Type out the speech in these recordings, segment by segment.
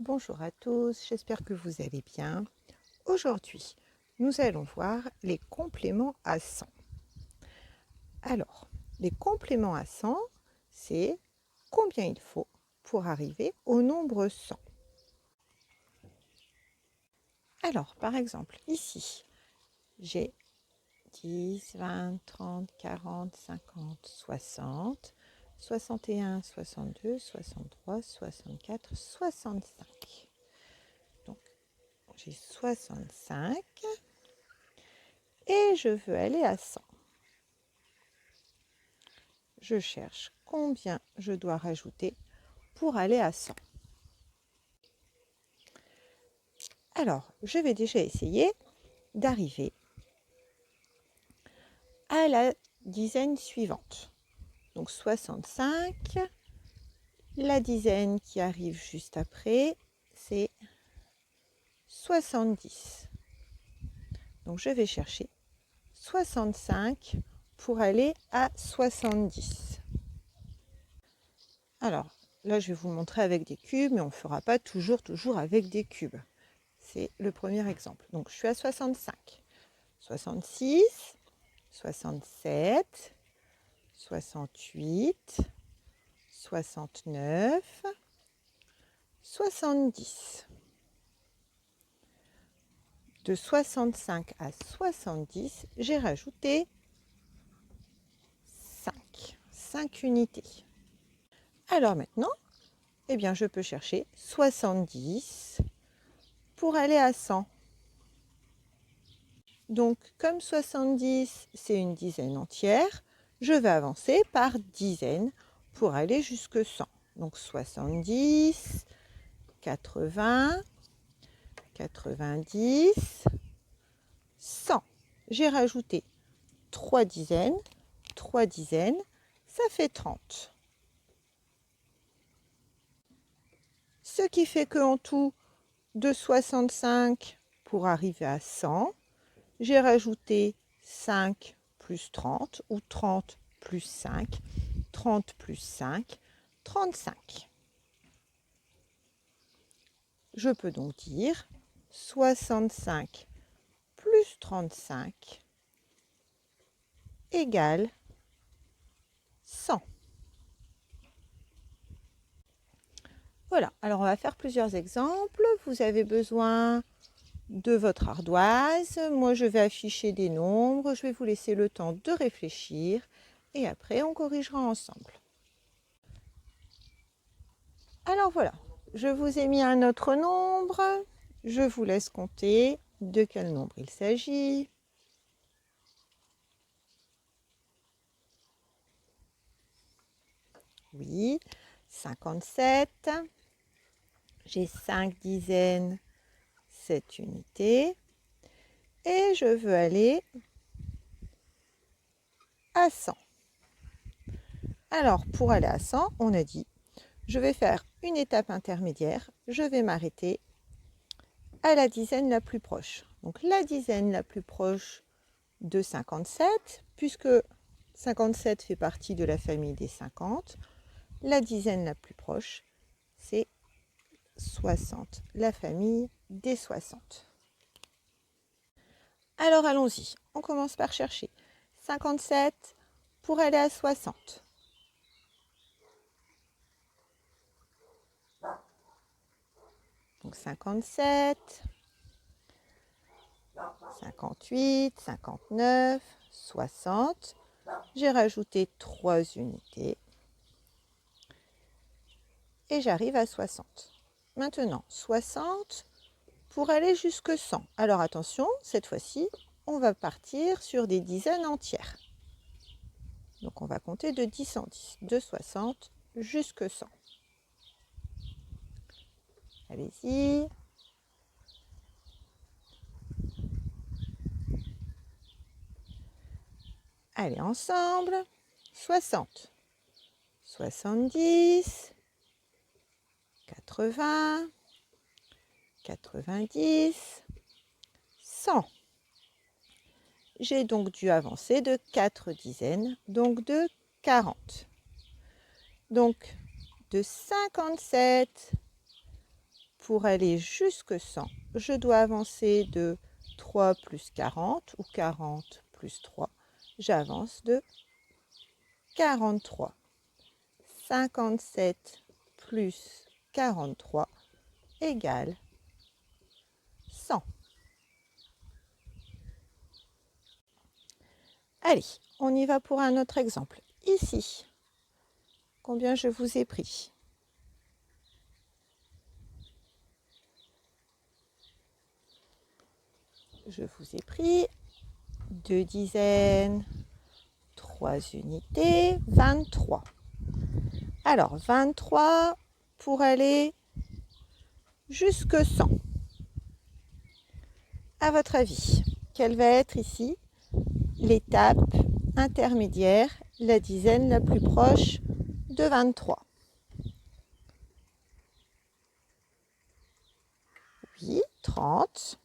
Bonjour à tous, j'espère que vous allez bien. Aujourd'hui, nous allons voir les compléments à 100. Alors, les compléments à 100, c'est combien il faut pour arriver au nombre 100. Alors, par exemple, ici, j'ai 10, 20, 30, 40, 50, 60, 61, 62, 63, 64, 65. Donc, j'ai 65 et je veux aller à 100. Je cherche combien je dois rajouter pour aller à 100. Alors, je vais déjà essayer d'arriver à la dizaine suivante. Donc 65. La dizaine qui arrive juste après, c'est 70. Donc je vais chercher 65 pour aller à 70. Alors, là, je vais vous montrer avec des cubes, mais on ne fera pas toujours avec des cubes. C'est le premier exemple. Donc, je suis à 65. 66, 67, 68, 69, 70. De 65 à 70, j'ai rajouté 5 unités. Alors maintenant, je peux chercher 70 pour aller à 100. Donc, comme 70, c'est une dizaine entière, je vais avancer par dizaines pour aller jusque 100. Donc, 70, 80, 90, 100. J'ai rajouté 3 dizaines. 3 dizaines, ça fait 30. Ce qui fait qu'en tout, de 65 pour arriver à 100, j'ai rajouté 5 plus 30 ou 30 plus 5, 30 plus 5, 35. Je peux donc dire 65 plus 35 égale 100. Voilà, alors on va faire plusieurs exemples. Vous avez besoin de votre ardoise. Moi, je vais afficher des nombres. Je vais vous laisser le temps de réfléchir et après, on corrigera ensemble. Alors voilà, je vous ai mis un autre nombre. Je vous laisse compter de quel nombre il s'agit. Oui, 57. J'ai 5 dizaines, 7 unités. Et je veux aller à 100. Alors, pour aller à 100, on a dit, je vais faire une étape intermédiaire. Je vais m'arrêter à la dizaine la plus proche. Donc, la dizaine la plus proche de 57, puisque 57 fait partie de la famille des 50. La dizaine la plus proche, c'est 60, la famille des 60. Alors allons-y, on commence par chercher 57 pour aller à 60. Donc 57, 58, 59, 60. J'ai rajouté 3 unités et j'arrive à 60. Maintenant, 60 pour aller jusque 100. Alors attention, cette fois-ci, on va partir sur des dizaines entières. Donc on va compter de 10 en 10, de 60 jusque 100. Allez-y. Allez, ensemble. 60, 70, 80, 90, 100. J'ai donc dû avancer de 4 dizaines, donc de 40. Donc, de 57 pour aller jusque 100, je dois avancer de 3 plus 40 ou 40 plus 3. J'avance de 43. 57 plus 43 égale 100. Allez, on y va pour un autre exemple. Ici, combien je vous ai pris? Je vous ai pris 2 dizaines, 3 unités, 23. Alors, 23 pour aller jusque 100. À votre avis, quelle va être ici l'étape intermédiaire, la dizaine la plus proche de 23? Oui, 30.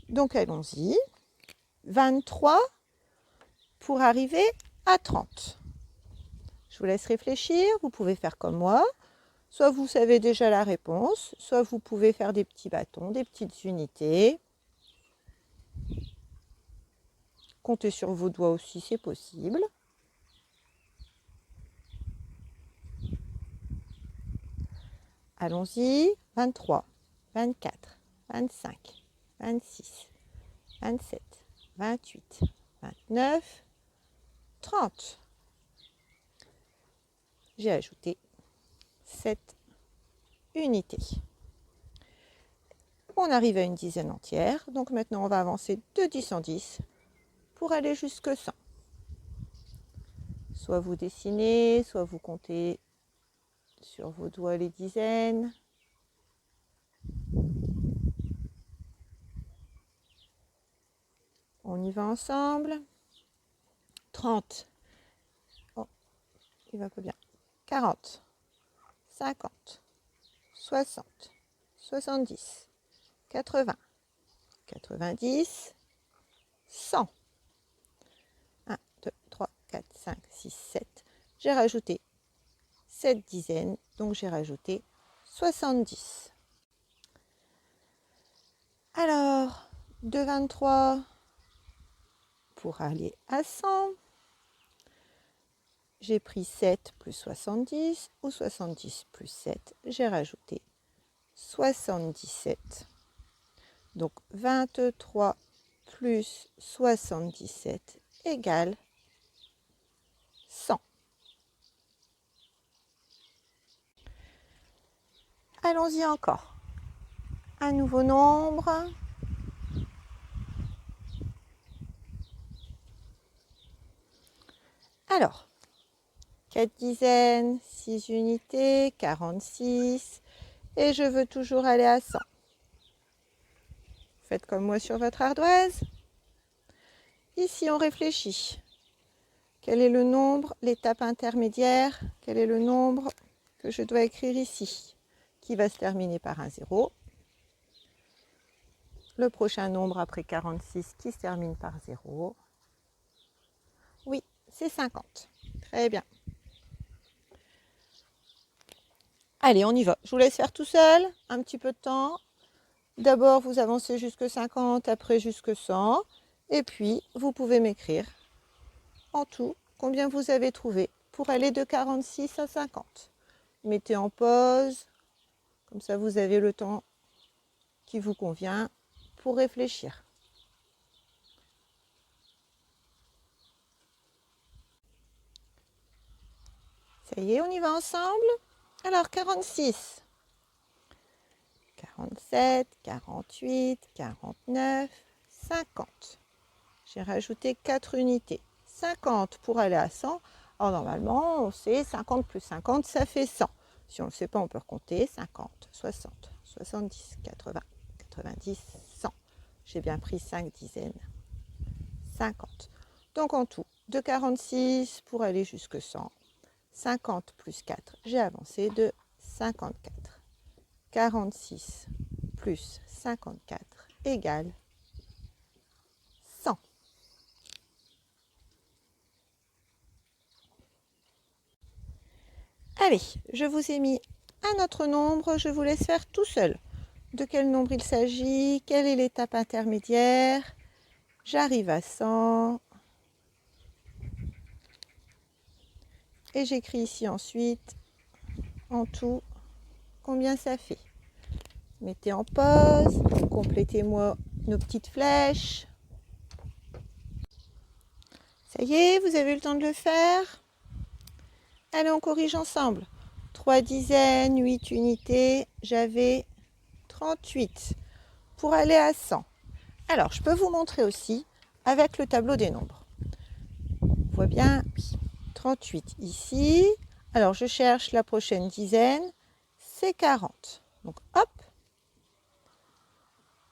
Donc allons-y. 23 pour arriver à 30. Je vous laisse réfléchir, vous pouvez faire comme moi. Soit vous savez déjà la réponse, soit vous pouvez faire des petits bâtons, des petites unités. Comptez sur vos doigts aussi, c'est possible. Allons-y. 23, 24, 25, 26, 27, 28, 29, 30. J'ai ajouté 7 unités. On arrive à une dizaine entière. Donc maintenant, on va avancer de 10 en 10 pour aller jusque 100. Soit vous dessinez, soit vous comptez sur vos doigts les dizaines. On y va ensemble. 30. Oh, il va pas bien. 40. 50. 60. 70. 80. 90. 100. 1, 2, 3, 4, 5, 6, 7. J'ai rajouté 7 dizaines, donc j'ai rajouté 70. Alors, de 23 pour aller à 100, j'ai pris 7 plus 70 ou 70 plus 7, j'ai rajouté 77. Donc 23 plus 77 égale 100. Allons-y encore. Un nouveau nombre. Alors, 4 dizaines, 6 unités, 46. Et je veux toujours aller à 100. Faites comme moi sur votre ardoise. Ici, on réfléchit. Quel est le nombre, l'étape intermédiaire? Quel est le nombre que je dois écrire ici? Qui va se terminer par un 0. Le prochain nombre après 46 qui se termine par 0. Oui, c'est 50. Très bien. Allez, on y va. Je vous laisse faire tout seul, un petit peu de temps. D'abord, vous avancez jusque 50, après jusque 100. Et puis, vous pouvez m'écrire en tout combien vous avez trouvé pour aller de 46 à 50. Mettez en pause, comme ça vous avez le temps qui vous convient pour réfléchir. Ça y est, on y va ensemble? Alors, 46. 47, 48, 49, 50. J'ai rajouté 4 unités. 50 pour aller à 100. Alors normalement, on sait 50 plus 50, ça fait 100. Si on ne le sait pas, on peut recompter. 50, 60, 70, 80, 90, 100. J'ai bien pris 5 dizaines. 50. Donc en tout, de 46 pour aller jusque 100. 50 plus 4, j'ai avancé de 54. 46 plus 54 égale 100. Allez, je vous ai mis un autre nombre, je vous laisse faire tout seul. De quel nombre il s'agit? Quelle est l'étape intermédiaire? J'arrive à 100. Et j'écris ici ensuite, en tout, combien ça fait. Mettez en pause, complétez-moi nos petites flèches. Ça y est, vous avez eu le temps de le faire? Allez, on corrige ensemble. 3 dizaines, 8 unités, j'avais 38 pour aller à 100. Alors, je peux vous montrer aussi avec le tableau des nombres. On voit bien, 38 ici. Alors, je cherche la prochaine dizaine, c'est 40. Donc, hop,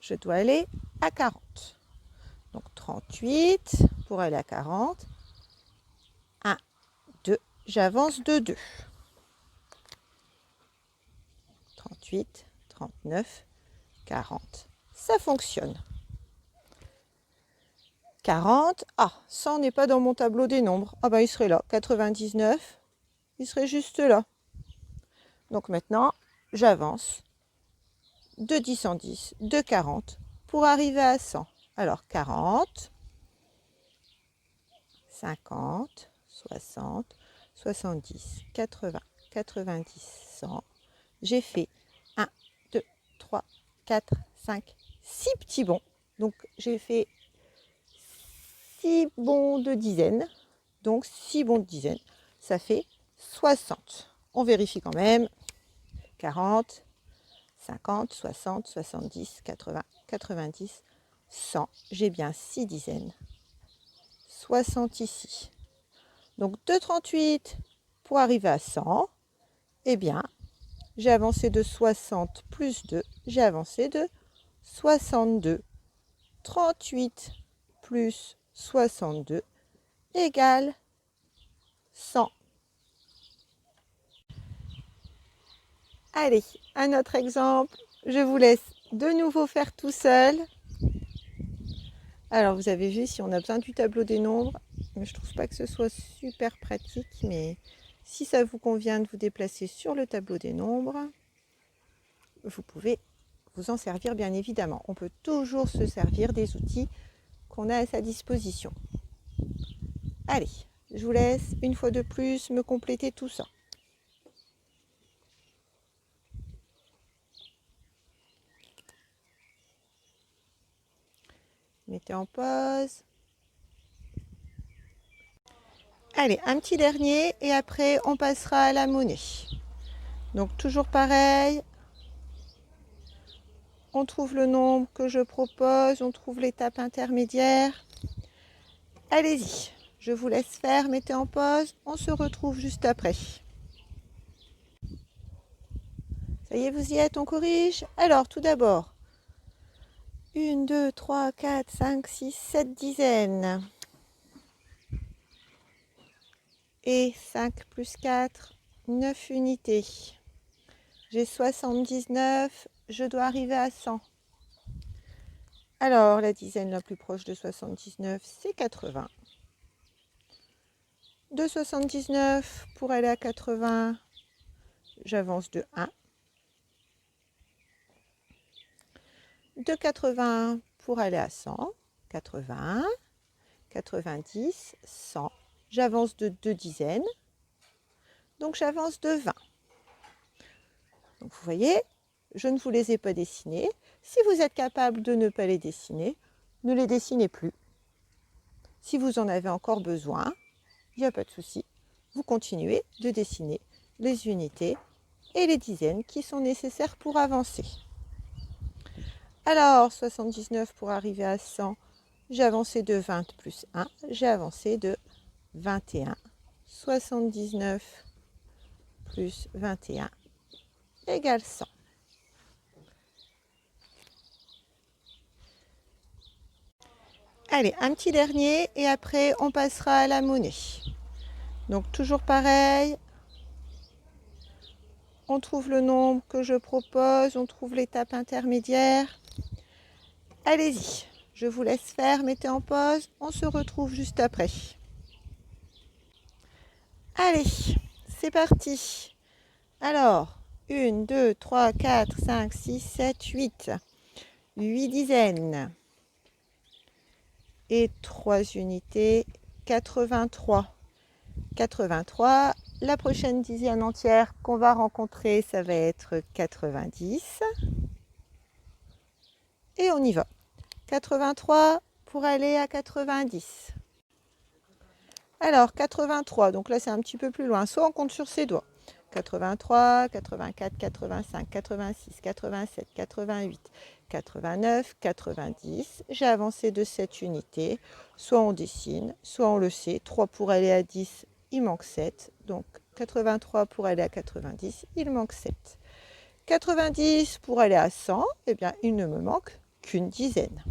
je dois aller à 40. Donc, 38 pour aller à 40. 1, 2, j'avance de 2. 38, 39, 40. Ça fonctionne. 40. Ah, 100 n'est pas dans mon tableau des nombres. Ah ben, il serait là. 99, il serait juste là. Donc maintenant, j'avance de 10 en 10, de 40 pour arriver à 100. Alors 40, 50, 60, 70, 80, 90, 100. J'ai fait 1, 2, 3, 4, 5, 6 petits bonds. Donc j'ai fait 6 bonds de dizaines. Donc 6 bonds de dizaines, ça fait 60. On vérifie quand même. 40, 50, 60, 70, 80, 90, 100. J'ai bien 6 dizaines. 60 ici. Donc de 38 pour arriver à 100, eh bien, j'ai avancé de 60 plus 2, j'ai avancé de 62. 38 plus 62 égale 100. Allez, un autre exemple. Je vous laisse de nouveau faire tout seul. Alors, vous avez vu, si on a besoin du tableau des nombres, je ne trouve pas que ce soit super pratique, mais si ça vous convient de vous déplacer sur le tableau des nombres, vous pouvez vous en servir bien évidemment. On peut toujours se servir des outils qu'on a à sa disposition. Allez, je vous laisse une fois de plus me compléter tout ça. Mettez en pause. Allez, un petit dernier et après on passera à la monnaie. Donc toujours pareil, on trouve le nombre que je propose, on trouve l'étape intermédiaire. Allez-y, je vous laisse faire, mettez en pause, on se retrouve juste après. Ça y est, vous y êtes, on corrige. Alors tout d'abord, 1, 2, 3, 4, 5, 6, 7 dizaines. Et 5 plus 4, 9 unités. J'ai 79, je dois arriver à 100. Alors, la dizaine la plus proche de 79, c'est 80. De 79 pour aller à 80, j'avance de 1. De 80 pour aller à 100, 80, 90, 100. J'avance de 2 dizaines, donc j'avance de 20. Donc vous voyez, je ne vous les ai pas dessinés. Si vous êtes capable de ne pas les dessiner, ne les dessinez plus. Si vous en avez encore besoin, il n'y a pas de souci. Vous continuez de dessiner les unités et les dizaines qui sont nécessaires pour avancer. Alors, 79 pour arriver à 100, j'ai avancé de 20 plus 1, j'ai avancé de 21. 79 plus 21 égale 100. Allez, un petit dernier et après on passera à la monnaie. Donc toujours pareil, on trouve le nombre que je propose, on trouve l'étape intermédiaire. Allez-y, je vous laisse faire, mettez en pause, on se retrouve juste après. Allez, c'est parti. Alors, 1, 2, 3, 4, 5, 6, 7, 8. 8 dizaines. Et 3 unités, 83. 83. La prochaine dizaine entière qu'on va rencontrer, ça va être 90. Et on y va. 83 pour aller à 90. Alors, 83, donc là c'est un petit peu plus loin. Soit on compte sur ses doigts. 83, 84, 85, 86, 87, 88, 89, 90. J'ai avancé de 7 unités. Soit on dessine, soit on le sait. 3 pour aller à 10, il manque 7. Donc 83 pour aller à 90, il manque 7. 90 pour aller à 100, eh bien il ne me manque qu'une dizaine.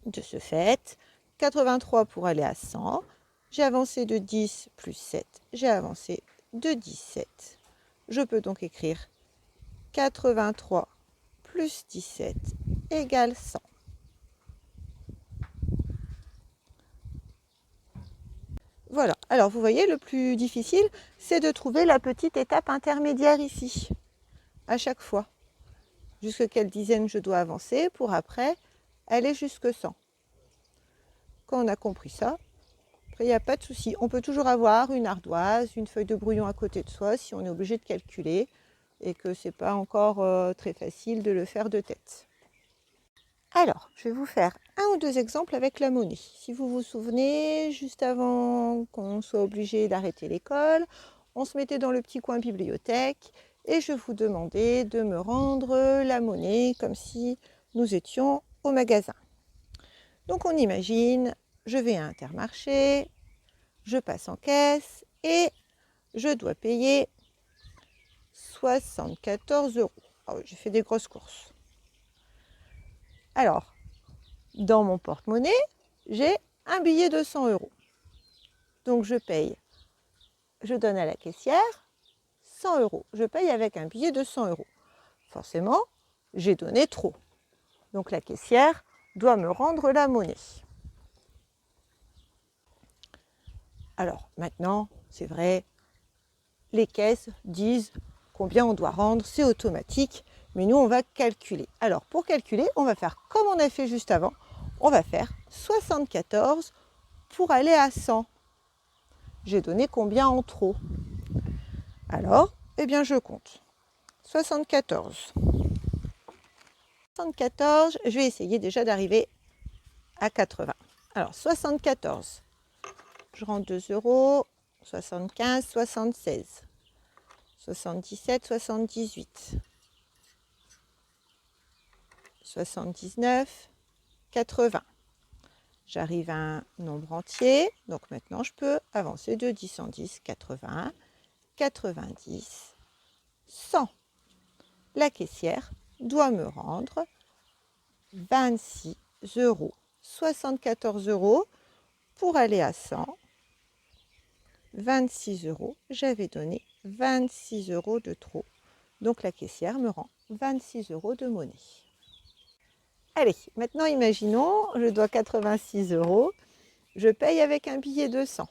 De ce fait, 83 pour aller à 100, j'ai avancé de 10 plus 7, j'ai avancé de 17. Je peux donc écrire 83 plus 17 égale 100. Voilà, alors vous voyez, le plus difficile, c'est de trouver la petite étape intermédiaire ici, à chaque fois. Jusque quelle dizaine je dois avancer pour après aller jusque 100. Quand on a compris ça, après il n'y a pas de souci. On peut toujours avoir une ardoise, une feuille de brouillon à côté de soi si on est obligé de calculer et que ce n'est pas encore très facile de le faire de tête. Alors, je vais vous faire un ou deux exemples avec la monnaie. Si vous vous souvenez, juste avant qu'on soit obligé d'arrêter l'école, on se mettait dans le petit coin bibliothèque et je vous demandais de me rendre la monnaie comme si nous étions au magasin. Donc on imagine, je vais à Intermarché, je passe en caisse et je dois payer 74 €. Ah oui, j'ai fait des grosses courses. Alors, dans mon porte-monnaie, j'ai un billet de 100 €. Donc je paye, je donne à la caissière 100 €. Je paye avec un billet de 100 €. Forcément, j'ai donné trop. Donc la caissière doit me rendre la monnaie. Alors maintenant, c'est vrai, les caisses disent combien on doit rendre, c'est automatique, mais nous on va calculer. Alors pour calculer, on va faire comme on a fait juste avant, on va faire 74 pour aller à 100. J'ai donné combien en trop? Alors, eh bien je compte. 74. 74, je vais essayer déjà d'arriver à 80. Alors 74, je rentre 2 €, 75, 76. 77, 78, 79, 80. J'arrive à un nombre entier, donc maintenant je peux avancer de 10 en 10, 80, 90, 100. La caissière doit me rendre 26 €, 74 € pour aller à 100. 26 €, j'avais donné 26 € de trop. Donc la caissière me rend 26 € de monnaie. Allez, maintenant imaginons, je dois 86 €, je paye avec un billet de 100.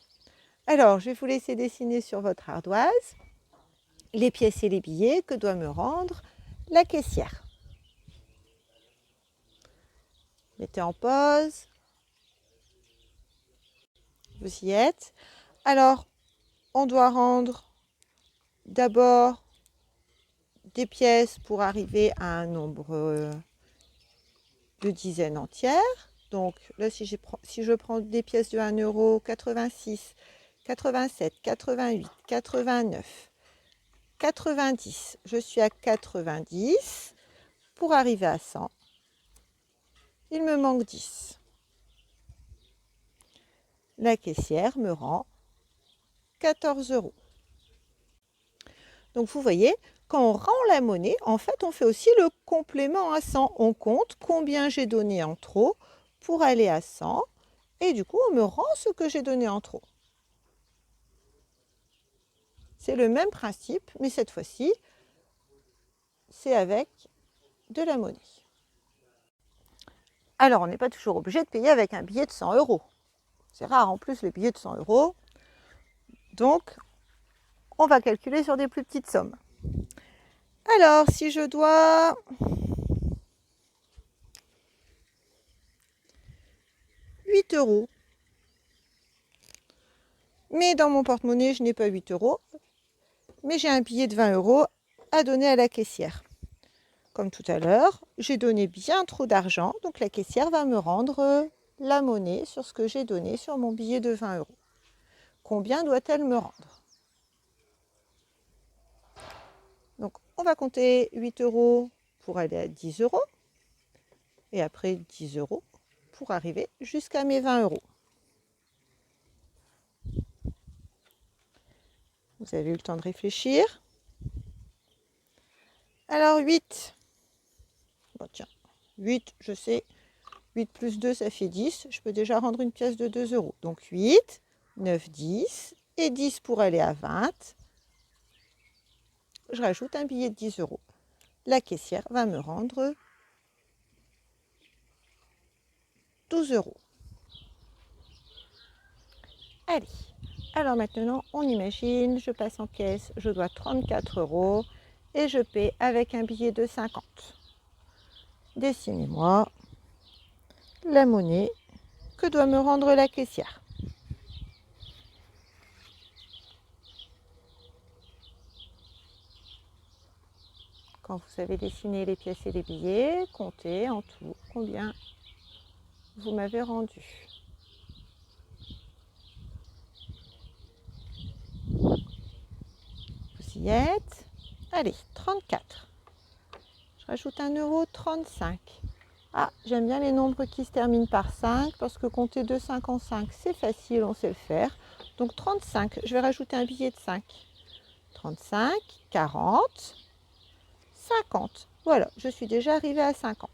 Alors, je vais vous laisser dessiner sur votre ardoise les pièces et les billets que doit me rendre la caissière. Mettez en pause. Vous y êtes. Alors, on doit rendre d'abord des pièces pour arriver à un nombre de dizaines entières. Donc là, si je prends des pièces de 1 €, 86, 87, 88, 89, 90, je suis à 90. Pour arriver à 100, il me manque 10. La caissière me rend 14 €. Donc vous voyez, quand on rend la monnaie, en fait, on fait aussi le complément à 100. On compte combien j'ai donné en trop pour aller à 100 et du coup, on me rend ce que j'ai donné en trop. C'est le même principe, mais cette fois-ci, c'est avec de la monnaie. Alors, on n'est pas toujours obligé de payer avec un billet de 100 €. C'est rare en plus les billets de 100 €. Donc, On va calculer sur des plus petites sommes. Alors, si je dois 8 €, mais dans mon porte-monnaie, je n'ai pas 8 €, mais j'ai un billet de 20 € à donner à la caissière. Comme tout à l'heure, j'ai donné bien trop d'argent, donc la caissière va me rendre la monnaie sur ce que j'ai donné sur mon billet de 20 €. Combien doit-elle me rendre? Donc, on va compter 8 € pour aller à 10 € et après 10 € pour arriver jusqu'à mes 20 €. Vous avez eu le temps de réfléchir. Alors 8. Bon, tiens, 8, je sais. 8 plus 2, ça fait 10. Je peux déjà rendre une pièce de 2 €. Donc 8, 9, 10 et 10 pour aller à 20. Je rajoute un billet de 10 €. La caissière va me rendre 12 €. Allez, alors maintenant, on imagine, je passe en caisse, je dois 34 € et je paie avec un billet de 50. Dessinez-moi la monnaie que doit me rendre la caissière. Quand vous avez dessiné les pièces et les billets, comptez en tout combien vous m'avez rendu. Vous y êtes. Allez, 34. Je rajoute 1 €, 35. Ah, j'aime bien les nombres qui se terminent par 5 parce que compter de 5 en 5, c'est facile, on sait le faire. Donc 35, je vais rajouter un billet de 5. 35, 40, 50. Voilà, je suis déjà arrivée à 50.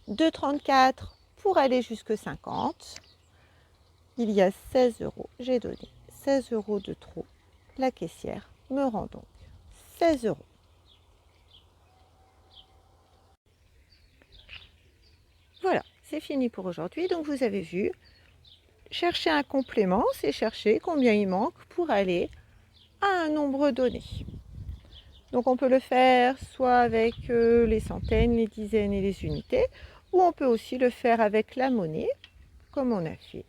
De 34 pour aller jusque 50, il y a 16 €. J'ai donné 16 € de trop. La caissière me rend donc 16 €. Voilà, c'est fini pour aujourd'hui. Donc vous avez vu, chercher un complément, c'est chercher combien il manque pour aller à un nombre donné. Donc on peut le faire soit avec les centaines, les dizaines et les unités, ou on peut aussi le faire avec la monnaie, comme on a fait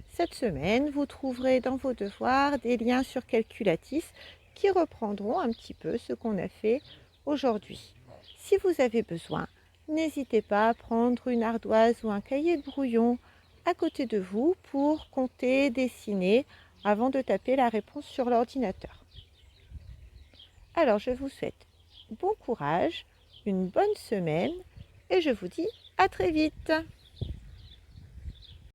cette semaine. Vous trouverez dans vos devoirs des liens sur Calculatis qui reprendront un petit peu ce qu'on a fait aujourd'hui. Si vous avez besoin, n'hésitez pas à prendre une ardoise ou un cahier de brouillon à côté de vous pour compter, dessiner avant de taper la réponse sur l'ordinateur. Alors je vous souhaite bon courage, une bonne semaine et je vous dis à très vite.